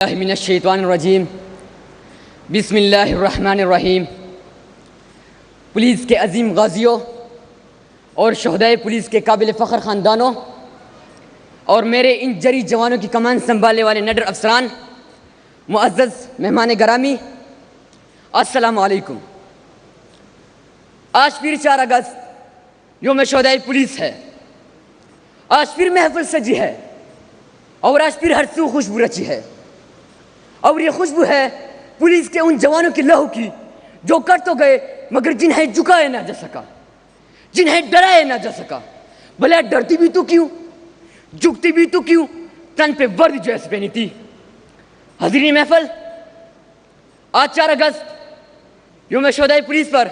من الشیطان الرجیم بسم اللہ الرحمن الرحیم۔ پولیس کے عظیم غازیوں اور شہدائے پولیس کے قابل فخر خاندانوں اور میرے ان جری جوانوں کی کمان سنبھالنے والے نڈر افسران، معزز مہمان گرامی، السلام علیکم۔ آج پھر 4 اگست یوم شہدائے پولیس ہے۔ آج پھر محفل سجی ہے اور آج پھر ہر سو خوشبو رچی ہے، اور یہ خوشبو ہے پولیس کے ان جوانوں کی لہو کی جو کر تو گئے مگر جنہیں جھکائے نہ جا سکا، جنہیں ڈرائے نہ جا سکا۔ بھلے ڈرتی بھی تو کیوں، جھکتی بھی تو کیوں، تن پہ وردی جو ایسے پہنی تھی۔ حاضرین محفل، آج 4 اگست یوم شہدائے پولیس پر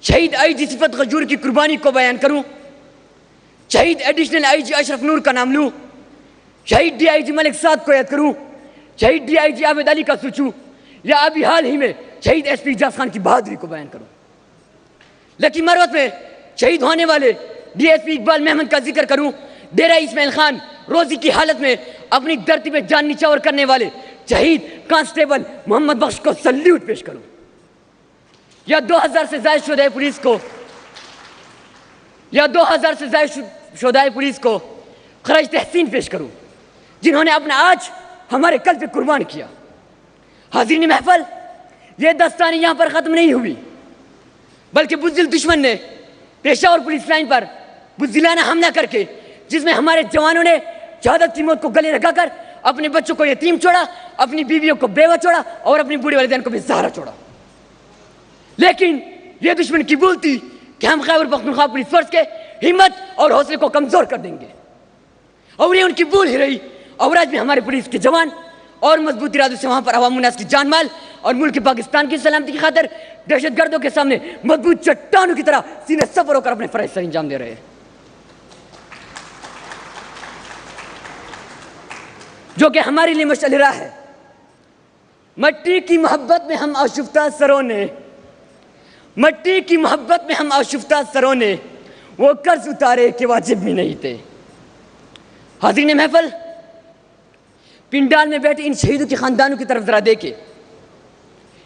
شہید آئی جی صفت غجور کی قربانی کو بیان کروں، شہید ایڈیشنل آئی جی اشرف نور کا نام لوں، شہید ڈی آئی جی ملک سعد کو یاد کروں، شہید ڈی آئی جی عابد علی کا سوچوں، یا ابھی حال ہی میں شہید ایس پی اجاز خان کی بہادری کو بیان کروں۔ لکی مروت میں شہید ہونے والے ڈی ایس پی اقبال محمد کا ذکر کروں، ڈیرہ اسماعیل خان روزی کی حالت میں اپنی دھرتی پہ جان نچھاور کرنے والے شہید کانسٹیبل محمد بخش کو سلیوٹ پیش کروں، یا 2000 سے زائد شہدائے پولیس کو خراج تحسین پیش کروں، جنہوں نے اپنا آج ہمارے کل پہ قربان کیا۔ حاضرین محفل، یہ داستان یہاں پر ختم نہیں ہوئی، بلکہ بزدل دشمن نے پشاور پولیس لائن پر بزدلانہ حملہ کر کے، جس میں ہمارے جوانوں نے شہادت کی موت کو گلے لگا کر اپنے بچوں کو یتیم چھوڑا، اپنی بیویوں کو بیوہ چھوڑا اور اپنی بوڑھے والدین کو بھی سہارا چھوڑا۔ لیکن یہ دشمن کی بھول تھی کہ ہم خیبر پختونخوا پولیس فورس کے ہمت اور حوصلے کو کمزور کر دیں گے، اور یہ ان کی بھول ہی رہی، اور آج بھی ہمارے پولیس کے جوان اور مضبوط ارادوں سے وہاں پر عوام الناس کی جان مال اور ملک پاکستان کی سلامتی کی خاطر دہشت گردوں کے سامنے مضبوط چٹانوں کی طرح سینے سفر ہو کر اپنے فرائض سر انجام دے رہے ہیں، جو کہ ہمارے لیے مشعل راہ ہے۔ مٹی کی محبت میں ہم آشفتہ سروں نے، مٹی کی محبت میں ہم آشفتہ سروں نے وہ قرض اتارے کہ واجب بھی نہیں تھے۔ حاضرین محفل، پنڈال میں بیٹھے ان شہیدوں کے خاندانوں کی طرف ذرا دیکھیں۔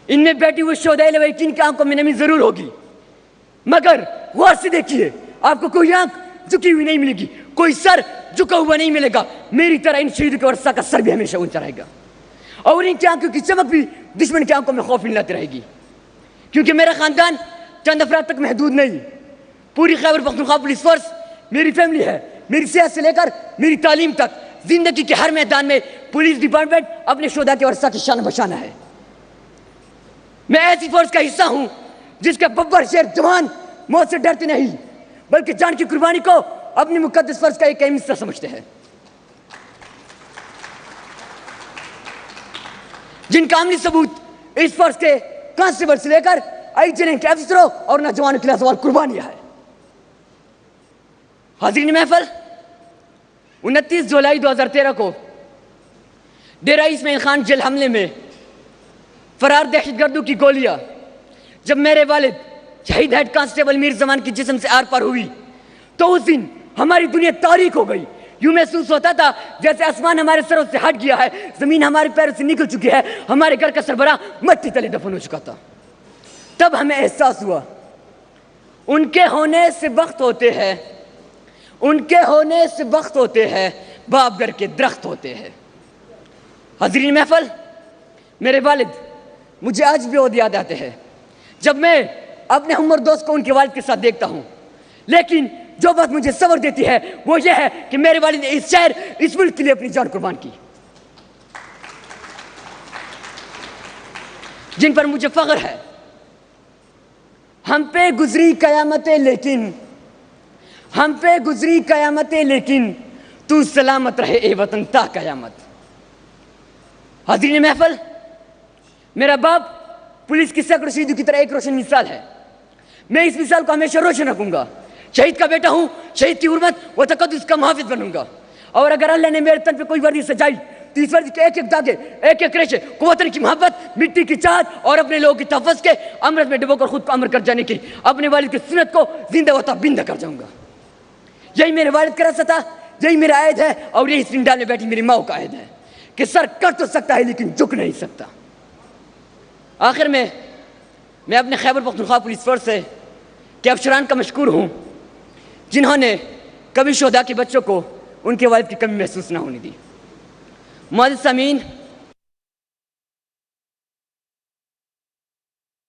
ان میں بیٹھی ہوئی شہدائے لواحقین کی آنکھوں میں نمی ضرور ہوگی، مگر غور سے دیکھیے، آپ کو کوئی آنکھ جھکی ہوئی نہیں ملے گی، کوئی سر جھکا ہوا نہیں ملے گا۔ میری طرح ان شہیدوں کے ورثہ کا سر بھی ہمیشہ اونچا رہے گا، اور ان کی آنکھوں کی چمک بھی دشمن کی آنکھوں میں خوف ملاتی رہے گی، کیونکہ میرا خاندان چند افراد تک محدود نہیں، پوری خیبر پختونخوا پولیس فورس میری فیملی ہے۔ میری صحت سے لے کر میری تعلیم تک زندگی کے ہر میدان میں پولیس ڈپارٹمنٹ اپنے شہداء کے ورثہ کی شان بشانہ ہے۔ میں ایسی فورس کا حصہ ہوں جس کے ببر شیر جوان موت سے ڈرتے نہیں، بلکہ جان کی قربانی کو اپنی مقدس فرض کا ایک اہم حصہ سمجھتے ہیں، جن کا عملی ثبوت اس فورس کے کانسٹیبل سے لے کر آئی جی رینک کے افسروں اور نوجوانوں کے لازوال قربانیاں ہے۔ حاضرین محفل، 29 جولائی 2013 کو ڈیرہ اسماعیل خان جیل حملے میں فرار دہشت گردوں کی گولیاں جب میرے والد شہید ہیڈ کانسٹیبل میر زمان کی جسم سے آر پار ہوئی تو اس دن ہماری دنیا تاریک ہو گئی۔ یوں محسوس ہوتا تھا جیسے آسمان ہمارے سروں سے ہٹ گیا ہے، زمین ہمارے پیروں سے نکل چکی ہے، ہمارے گھر کا سربراہ مٹی تلے دفن ہو چکا تھا۔ تب ہمیں احساس ہوا ان کے ہونے سے وقت ہوتے ہیں، ان کے ہونے سے وقت ہوتے ہیں، باپ گھر کے درخت ہوتے ہیں۔ حاضرین محفل، میرے والد مجھے آج بھی عہد یاد آتے ہیں جب میں اپنے عمر دوست کو ان کے والد کے ساتھ دیکھتا ہوں، لیکن جو بات مجھے صبر دیتی ہے وہ یہ ہے کہ میرے والد نے اس شہر اس ملک کے لیے اپنی جان قربان کی، جن پر مجھے فخر ہے۔ ہم پہ گزری قیامتیں لیکن، ہم پہ گزری قیامتیں لیکن تو سلامت رہے اے وطن تا قیامت۔ حاضرین محفل، میرا باپ پولیس کی سینکڑوں شہیدوں کی طرح ایک روشن مثال ہے۔ میں اس مثال کو ہمیشہ روشن رکھوں گا۔ شہید کا بیٹا ہوں، شہید کی حرمت و تقدس کا محافظ بنوں گا، اور اگر اللہ نے میرے تن پہ کوئی وردی سجائی تو اس وردی کے ایک ایک داغے، ایک ایک ریشے کو وطن کی محبت، مٹی کی چاہت اور اپنے لوگوں کی تحفظ کے امرت میں ڈبو کر خود کو امر کر جانے کی اپنے والد کی سنت کو زندہ و تابندہ کر جاؤں گا۔ یہی میرے والد کا راستہ تھا، یہی میرا عہد ہے، اور یہی اس پنڈال میں بیٹھی میری ماں کا عہد ہے کہ سر کر تو سکتا ہے لیکن جھک نہیں سکتا۔ آخر میں اپنے خیبر پختونخوا پولیس فورس سے کے افسران کا مشکور ہوں جنہوں نے کبھی شہداء کے بچوں کو ان کے والد کی کمی محسوس نہ ہونے دی۔ معزز سامعین،